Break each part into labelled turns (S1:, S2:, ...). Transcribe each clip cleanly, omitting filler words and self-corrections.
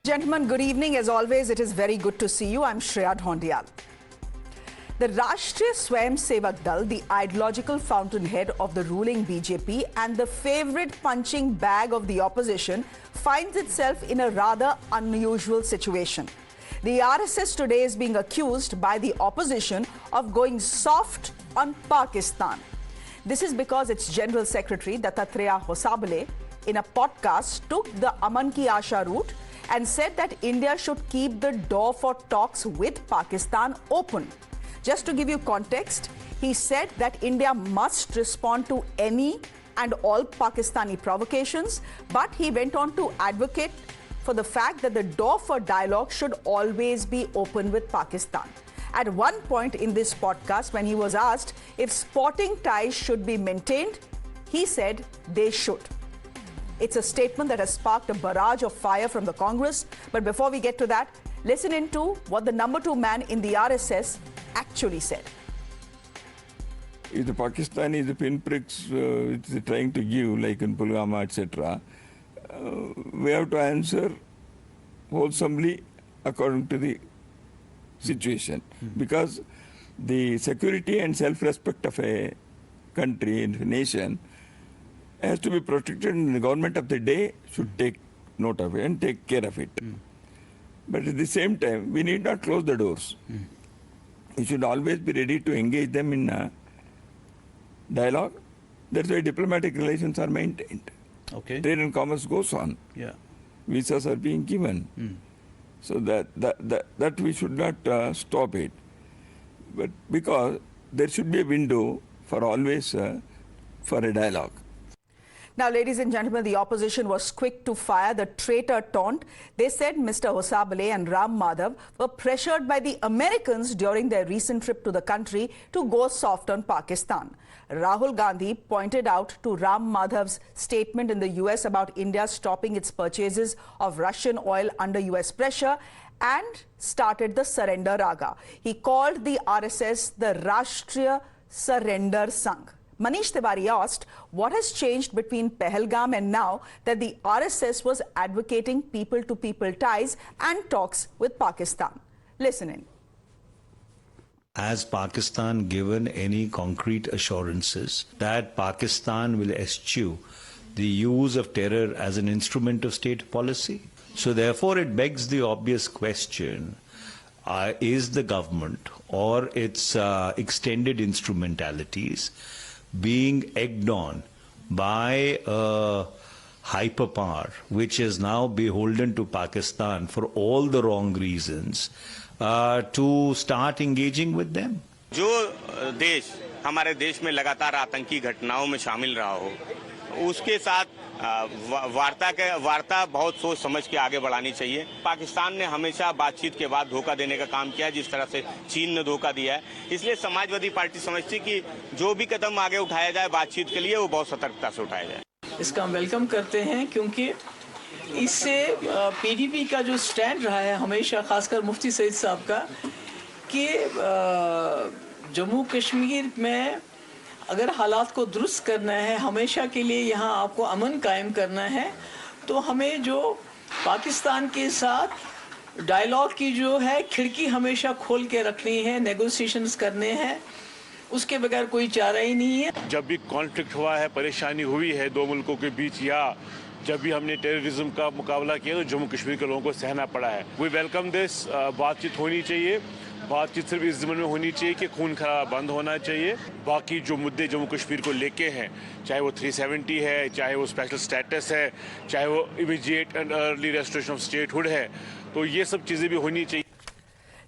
S1: Gentlemen, good evening. As always, it is very good to see you. I'm Shreya Dhoundial. The Rashtriya Swayamsevak Dal, the ideological fountainhead of the ruling BJP and the favourite punching bag of the opposition, finds itself in a rather unusual situation. The RSS today is being accused by the opposition of going soft on Pakistan. This is because its General Secretary, Dattatreya Hosabale, in a podcast took the Aman Ki Asha route and said that India should keep the door for talks with Pakistan open. Just to give you context, he said that India must respond to any and all Pakistani provocations, but he went on to advocate for the fact that the door for dialogue should always be open with Pakistan. At one point in this podcast, when he was asked if sporting ties should be maintained, he said they should. It's a statement that has sparked a barrage of fire from the Congress. But before we get to that, listen into what the number 2 man in the RSS actually said.
S2: If the Pakistanis, the pinpricks it's trying to give, like in Pulwama, etc., we have to answer wholesomely according to the situation. Because the security and self-respect of a country and a nation has to be protected, and the government of the day should take note of it and take care of it. But at the same time, we need not close the doors. We should always be ready to engage them in dialogue. That's why diplomatic relations are maintained.
S3: Okay.
S2: Trade and commerce goes on.
S3: Yeah.
S2: Visas are being given. So that we should not stop it. But because there should be a window for always for a dialogue.
S1: Now, ladies and gentlemen, the opposition was quick to fire the traitor taunt. They said Mr. Hosabale and Ram Madhav were pressured by the Americans during their recent trip to the country to go soft on Pakistan. Rahul Gandhi pointed out to Ram Madhav's statement in the US about India stopping its purchases of Russian oil under US pressure and started the surrender raga. He called the RSS the Rashtriya Surrender Sangh. Manish Tiwari asked what has changed between Pahalgam and now that the RSS was advocating people-to-people ties and talks with Pakistan. Listen in.
S3: Has Pakistan given any concrete assurances that Pakistan will eschew the use of terror as an instrument of state policy? So therefore it begs the obvious question, is the government or its extended instrumentalities being egged on by a hyperpower which is now beholden to Pakistan for all the wrong reasons to start engaging with them?
S4: जो देश हमारे देश में लगातार आतंकी घटनाओं में शामिल रहा हो, उसके साथ वार्ता बहुत सोच समझ के आगे बढ़ानी चाहिए। पाकिस्तान ने हमेशा बातचीत के बाद धोखा देने का काम किया, जिस तरह से चीन ने धोखा दिया है। इसलिए समाजवादी पार्टी समझती कि जो भी कदम आगे उठाया जाए बातचीत के लिए, वो बहुत सतर्कता से उठाया जाए।
S5: इसका हम वेलकम करते हैं, क्योंकि इससे पीडीपी का जो स्टैंड रहा है हमेशा, खासकर मुफ्ती सईद साहब का, कि जम्मू कश्मीर में अगर हालात को दुरुस्त करना है, हमेशा के लिए यहाँ आपको अमन कायम करना है, तो हमें जो पाकिस्तान के साथ डायलॉग की जो है खिड़की हमेशा खोल के रखनी है, नेगोशिएशंस करने हैं, उसके बगैर कोई चारा ही नहीं है।
S6: जब भी कॉन्फ्लिक्ट हुआ है, परेशानी हुई है दो मुल्कों के बीच, या जब भी हमने टेररिज्म का मुकाबला किया तो जम्मू कश्मीर के लोगों को सहना पड़ा है। We welcome this. बातचीत होनी चाहिए। बातचीत सिर्फ इस ज़मीन में होनी चाहिए कि खून खराबा बंद होना चाहिए। बाकी जो मुद्दे जम्मू कश्मीर को लेके हैं, चाहे वो 370 है, चाहे वो स्पेशल स्टेटस है, चाहे वो immediate and early restoration of statehood है, तो ये सब चीज़ें भी होनी चाहिए।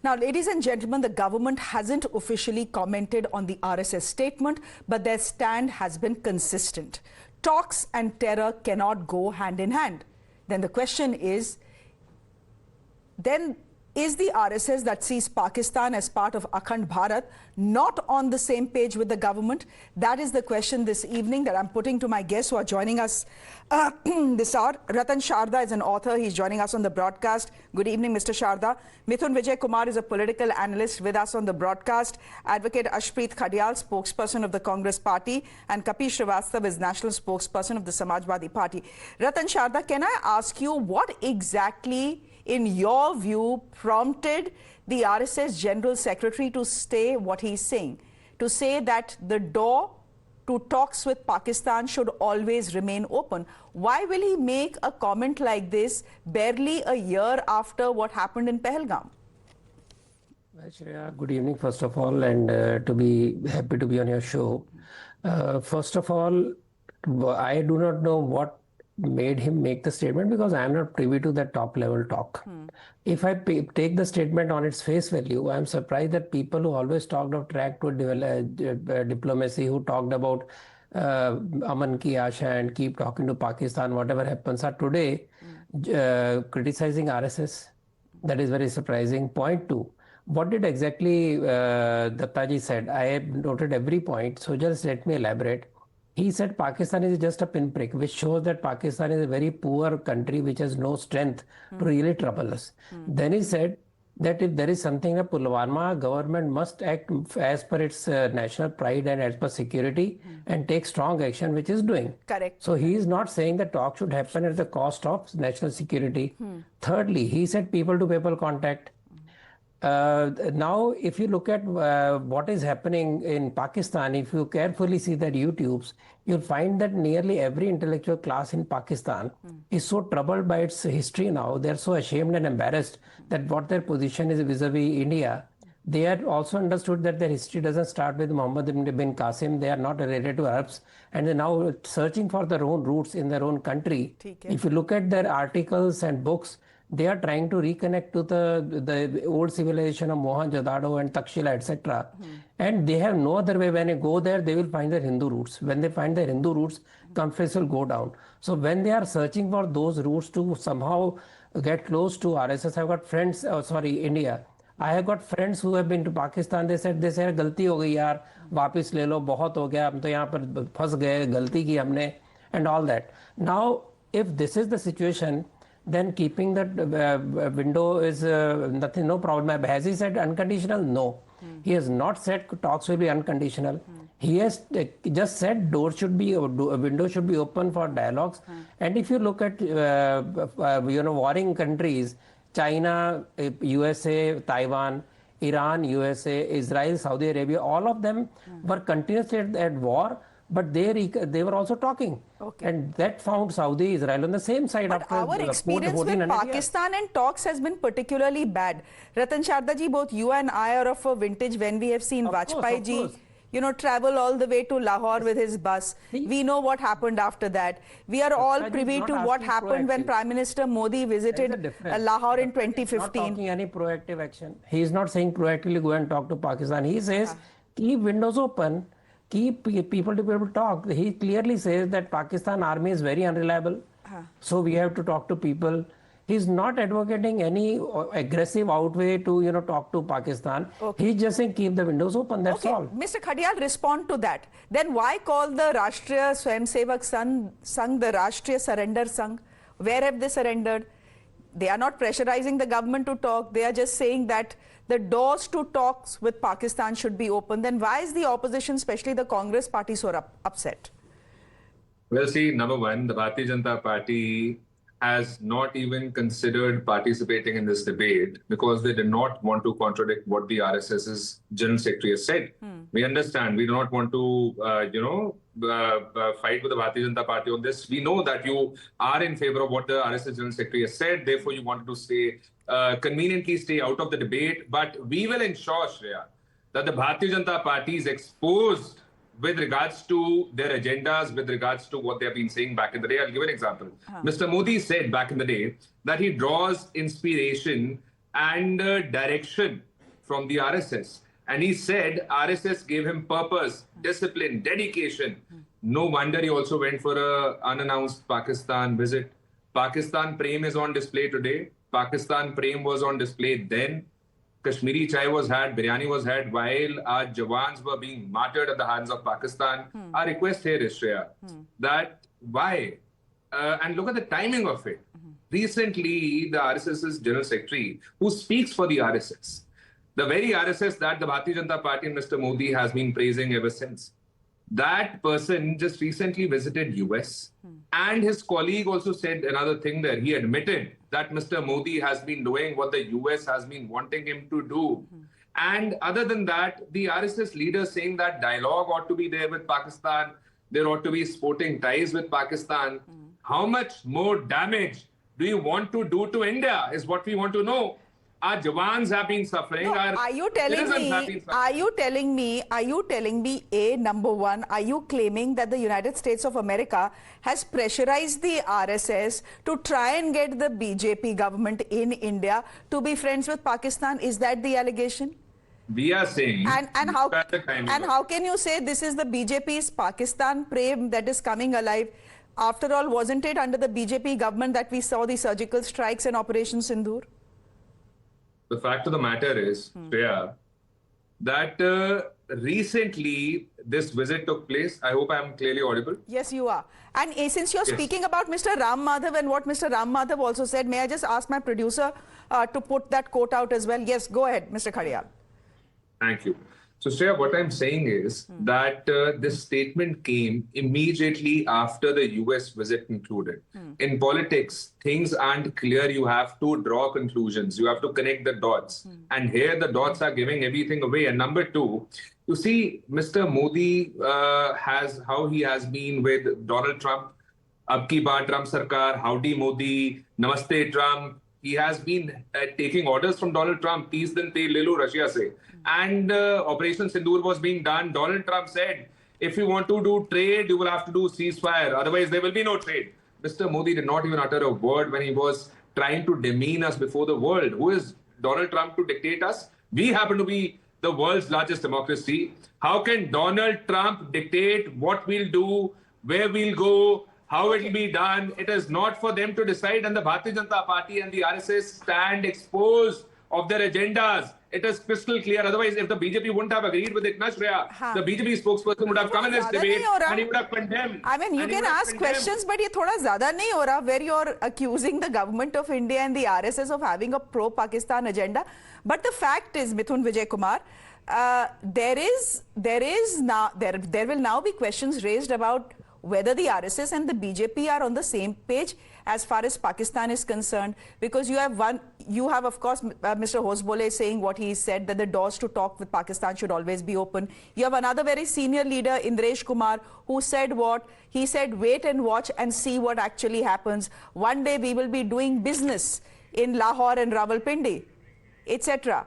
S1: Now, ladies and gentlemen, the government hasn't officially commented on the RSS statement, but their stand has been consistent. Talks and terror cannot go hand in hand. Then the question is, is the RSS that sees Pakistan as part of Akhand Bharat not on the same page with the government? That is the question this evening that I'm putting to my guests who are joining us this hour. Ratan Sharda is an author. He's joining us on the broadcast. Good evening, Mr. Sharda. Mithun Vijay Kumar is a political analyst with us on the broadcast. Advocate Ashpreet Khadial, spokesperson of the Congress Party, and Kapish Srivastava is national spokesperson of the Samajwadi Party. Ratan Sharda, can I ask you what exactly in your view, prompted the RSS General Secretary to say what he's saying, to say that the door to talks with Pakistan should always remain open? Why will he make a comment like this barely a year after what happened in Pahalgam?
S7: Well, Shreya, good evening, first of all, and to be happy to be on your show. First of all, I do not know what made him make the statement because I am not privy to that top level talk. If I take the statement on its face value, I am surprised that people who always talked of track to diplomacy, who talked about Aman ki Asha and keep talking to Pakistan, whatever happens, are today criticizing RSS. That is very surprising. Point two, what did exactly Dattaji said? I have noted every point, so just let me elaborate. He said Pakistan is just a pinprick, which shows that Pakistan is a very poor country which has no strength to really trouble us. Then he said that if there is something that Pulwama government must act as per its national pride and as per security and take strong action, which is doing.
S1: Correct.
S7: So he is not saying that talk should happen at the cost of national security. Thirdly, he said people to people contact. Now, if you look at what is happening in Pakistan, if you carefully see their YouTubes, you'll find that nearly every intellectual class in Pakistan is so troubled by its history now. They're so ashamed and embarrassed that what their position is vis-a-vis India. They had also understood that their history doesn't start with Muhammad bin Qasim. They are not related to Arabs. And they're now searching for their own roots in their own country. If you look at their articles and books, they are trying to reconnect to the old civilization of Mohenjo-daro and Takshila, etc. And they have no other way. When they go there, they will find their Hindu roots. When they find their Hindu roots, conflicts will go down. So when they are searching for those roots to somehow get close to RSS, I've got friends, India. I have got friends who have been to Pakistan. They said, गलती हो गई यार, वापस ले लो, बहुत हो गया, हम तो यहाँ पर फंस गए, गलती की हमने, and all that. Now, if this is the situation, then keeping that window is nothing, no problem. Has he said unconditional? No. He has not said talks will be unconditional. He has just said window should be open for dialogues. And if you look at warring countries, China, USA, Taiwan, Iran, USA, Israel, Saudi Arabia, all of them were continuously at war. But they were also talking. And that found Saudi, Israel on the same side.
S1: But our experience with Pakistan and talks has been particularly bad. Ratan Sharda ji, both you and I are of a vintage when we have seen Vajpayee ji, travel all the way to Lahore with his bus. We know what happened after that. We are all privy to what happened when Prime Minister Modi visited Lahore in 2015. He's not
S7: taking any proactive action. He is not saying proactively go and talk to Pakistan. He says keep windows open. Keep people to be able to talk. He clearly says that Pakistan army is very unreliable. So we have to talk to people. He's not advocating any aggressive outway to talk to Pakistan. He's just saying keep the windows open. That's all.
S1: Mr. Khadial, respond to that. Then why call the Rashtriya Swayamsevak Sangh the Rashtriya Surrender Sangh? Where have they surrendered? They are not pressurizing the government to talk. They are just saying that the doors to talks with Pakistan should be open. Then why is the opposition, especially the Congress party, so upset?
S8: Well, see, number one, the Bharatiya Janata Party has not even considered participating in this debate because they did not want to contradict what the RSS's General Secretary has said. We understand. We do not want to, fight with the Bharatiya Janata Party on this. We know that you are in favor of what the RSS General Secretary has said. Therefore, you wanted to conveniently stay out of the debate. But we will ensure, Shreya, that the Bharatiya Janata Party is exposed with regards to their agendas, with regards to what they have been saying back in the day. I'll give an example. Mr. Modi said back in the day that he draws inspiration and direction from the RSS. And he said RSS gave him purpose, discipline, dedication. No wonder he also went for an unannounced Pakistan visit. Pakistan Prem is on display today. Pakistan Prem was on display then. Kashmiri chai was had, biryani was had while our Jawans were being martyred at the hands of Pakistan. Our request here is, Shreya, that why? And look at the timing of it. Recently, the RSS's General Secretary, who speaks for the RSS, the very RSS that the Bharatiya Janata Party and Mr. Modi has been praising ever since, that person just recently visited US And his colleague also said another thing there. He admitted that Mr. Modi has been doing what the US has been wanting him to do. And other than that, the RSS leaders saying that dialogue ought to be there with Pakistan, there ought to be sporting ties with Pakistan. How much more damage do you want to do to India is what we want to know. Our Jawans have been suffering.
S1: No,
S8: our
S1: are you telling
S8: citizens have been
S1: me, number one, are you claiming that the United States of America has pressurized the RSS to try and get the BJP government in India to be friends with Pakistan? Is that the allegation?
S8: We are saying...
S1: And how can you say this is the BJP's Pakistan prem that is coming alive? After all, wasn't it under the BJP government that we saw the surgical strikes and Operation Sindoor?
S8: The fact of the matter is, Shreya, that recently this visit took place. I hope I am clearly audible.
S1: Yes, you are. And since you're speaking about Mr. Ram Madhav and what Mr. Ram Madhav also said, may I just ask my producer to put that quote out as well? Yes, go ahead, Mr. Khadiyal.
S8: Thank you. So, Shreya, what I'm saying is that this statement came immediately after the US visit concluded. In politics, things aren't clear. You have to draw conclusions. You have to connect the dots. And here the dots are giving everything away. And number two, you see, Mr. Modi how he has been with Donald Trump. Ab ki baar Trump sarkar, howdy Modi, namaste Trump. He has been taking orders from Donald Trump, 30 din te le lo Russia se. And Operation Sindoor was being done. Donald Trump said, if you want to do trade, you will have to do ceasefire. Otherwise, there will be no trade. Mr. Modi did not even utter a word when he was trying to demean us before the world. Who is Donald Trump to dictate us? We happen to be the world's largest democracy. How can Donald Trump dictate what we'll do, where we'll go, how it will be done? It is not for them to decide. And the Bharatiya Janata Party and the RSS stand exposed of their agendas. It is crystal clear. Otherwise, if the BJP wouldn't have agreed with it, Shreya, the BJP spokesperson would have come in this debate and he would have condemned.
S1: I mean, you can ask questions, but ये थोड़ा ज़्यादा नहीं हो रहा, where you're accusing the government of India and the RSS of having a pro-Pakistan agenda. But the fact is, Mithun Vijay Kumar, there will now be questions raised about whether the RSS and the BJP are on the same page as far as Pakistan is concerned, because you have of course Mr. Hosabale saying what he said, that the doors to talk with Pakistan should always be open. You have another very senior leader, Indresh Kumar, who said what? He said, wait and watch and see what actually happens. One day we will be doing business in Lahore and Rawalpindi, etc.